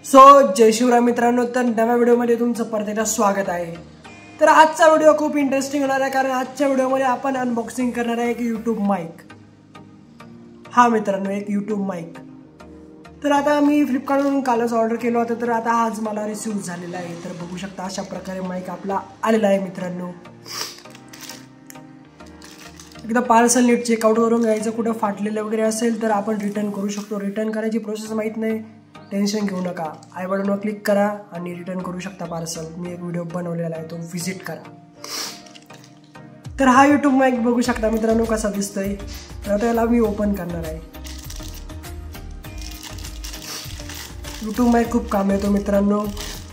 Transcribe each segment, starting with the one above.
सो जय शिवराय मित्रांनो, तर नव्या व्हिडिओमध्ये तुमचं परत एकदा स्वागत आहे। तर आजचा व्हिडिओ खूप इंटरेस्टिंग होणार आहे, कारण आजच्या व्हिडिओमध्ये आपण अनबॉक्सिंग करणार आहे एक यूट्यूब माईक। हा मित्रांनो, एक यूट्यूब माईक। तर आता मी फ्लिपकार्टवरून कालच ऑर्डर केलं होतं, तर आता आज मला रिसीव झालेला आहे। तर बघू शकता अशा प्रकारे माईक आपला आलेला आहे मित्रांनो। एकदा पार्सल नीट चेकआउट करून घ्यायचं, कुठं फाटलेलं वगैरे असेल तर आपण रिटर्न करू शकतो। रिटर्न करायची प्रोसेस माहीत नाही, टेन्शन घेऊ नका। आय बटनवर क्लिक करा आणि रिटर्न करू शकता पार्सल। मी एक व्हिडिओ बनवलेला आहे, तो व्हिजिट करा। तर हा यूट्यूब माईक बघू शकता मित्रांनो कसा दिसतोय। तर आता याला मी ओपन करणार आहे। यूट्यूब माईक खूप काम येतो मित्रांनो।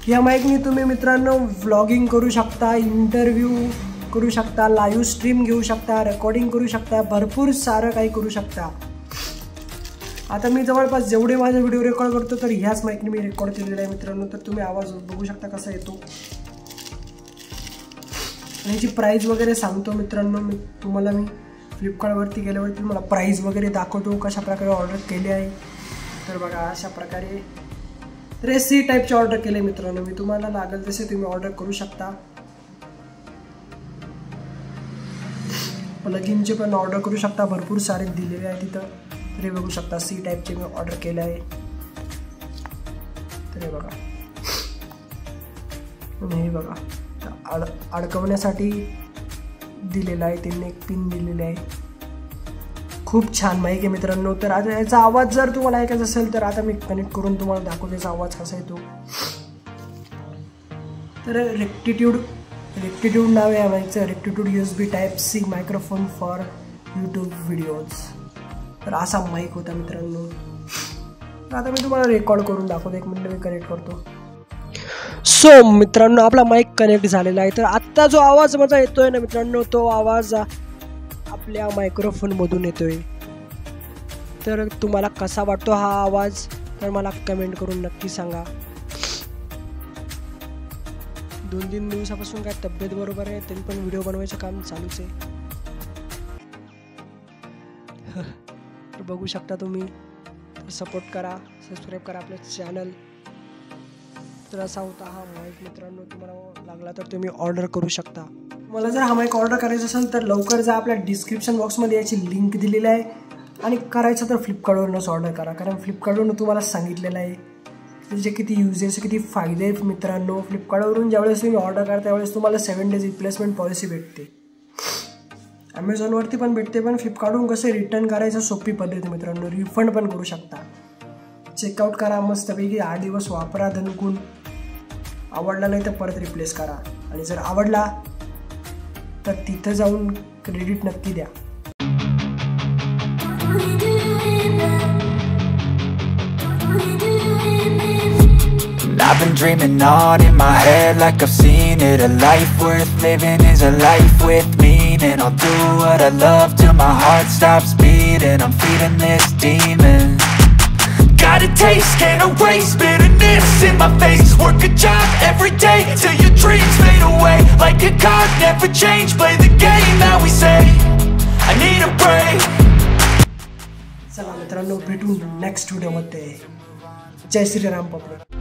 या माईकनी तुम्ही मित्रांनो व्लॉगिंग करू शकता, इंटरव्ह्यू करू शकता, लाईव्ह स्ट्रीम घेऊ शकता, रेकॉर्डिंग करू शकता, भरपूर सारं काही करू शकता। आता मी जवळपास जेवढे माझे व्हिडिओ रेकॉर्ड करतो तर ह्याच माईकने मी रेकॉर्ड केलेला आहे मित्रांनो। तर तुम्ही आवाज बघू शकता कसा येतो। याची प्राईस वगैरे सांगतो मित्रांनो मी तुम्हाला। मी फ्लिपकार्टवरती गेल्यावरती मला प्राईस वगैरे दाखवतो, कशा प्रकारे ऑर्डर केले आहे। तर बघा अशा प्रकारे तर सी टाईपचे ऑर्डर केले मित्रांनो मी। तुम्हाला लागेल तसे तुम्ही ऑर्डर करू शकता। प्लगइनचे पण ऑर्डर करू शकता, भरपूर सारे दिलेले आहे तिथं। तर हे बघू शकता सी टाईपचे मी ऑर्डर केले आहे। तर हे बघा, हे बघा अडकवण्यासाठी दिलेला आहे त्यांनी, एक पिन दिलेली आहे। खूप छान माईक आहे मित्रांनो। तर आता याचा आवाज जर तुम्हाला ऐकायचा असेल तर आता मी कनेक्ट करून तुम्हाला दाखवतो याचा आवाज कसा येतो। तर रेक्टिट्यूड नाव आहे या माईकचं, rectitude USB type C microphone for YouTube videos. तर असा माईक होता मित्रांनो। आता मी तुम्हाला रेकॉर्ड करून दाखवतो, एक मिनिट मी कनेक्ट करतो। सो मित्रांनो आपला माईक कनेक्ट झालेला आहे। तर आत्ता जो आवाज माझा येतोय ना मित्रांनो, तो आवाज आपल्या मायक्रोफोनमधून येतोय। तर तुम्हाला कसा वाटतो हा आवाज, तर मला कमेंट करून नक्की सांगा। 2-3 दिवसापासून काय तब्येत बरोबर आहे, तरी पण व्हिडिओ बनवायचं काम चालूच आहे। तर बघू शकता तुम्ही, सपोर्ट करा, सबस्क्राईब करा आपलं चॅनल। तर असा होता हा माईक मित्रांनो। तुम्हाला लागला तर तुम्ही ऑर्डर करू शकता। मला जर हा माईक ऑर्डर करायचा असेल तर लवकर जा, आपल्या डिस्क्रिप्शन बॉक्समध्ये याची लिंक दिलेली आहे। आणि करायचं तर फ्लिपकार्टवरूनच ऑर्डर करा, कारण फ्लिपकार्टवरून तुम्हाला सांगितलेलं आहे त्याचे किती युजेस, किती फायदे आहेत मित्रांनो। फ्लिपकार्टवरून ज्यावेळेस तुम्ही ऑर्डर करता त्यावेळेस तुम्हाला 7 days रिप्लेसमेंट पॉलिसी भेटते। ॲमेझॉनवरती पण भेटते, पण फ्लिपकार्टवरून कसं रिटर्न करायचं सोपी पद्धत मित्रांनो। रिफंड पण करू शकता। चेकआउट करा मस्तपैकी, 8 दिवस वापरा दणकून। आवडला नाही तर परत रिप्लेस करा, आणि जर आवडला तर तिथं जाऊन क्रेडिट नक्की द्या। I've been dreaming on in my head like I've seen it. A life worth living is a life with meaning. I'll do what I love till my heart stops beating. I'm feeding this demon. Got a taste, can't erase bitterness in my face. Work a job every day till your dreams fade away. Like a card, never change, play the game that we say. I need a break. चला मित्रांनो, भेटू next व्हिडिओमध्ये। जय Shriram public.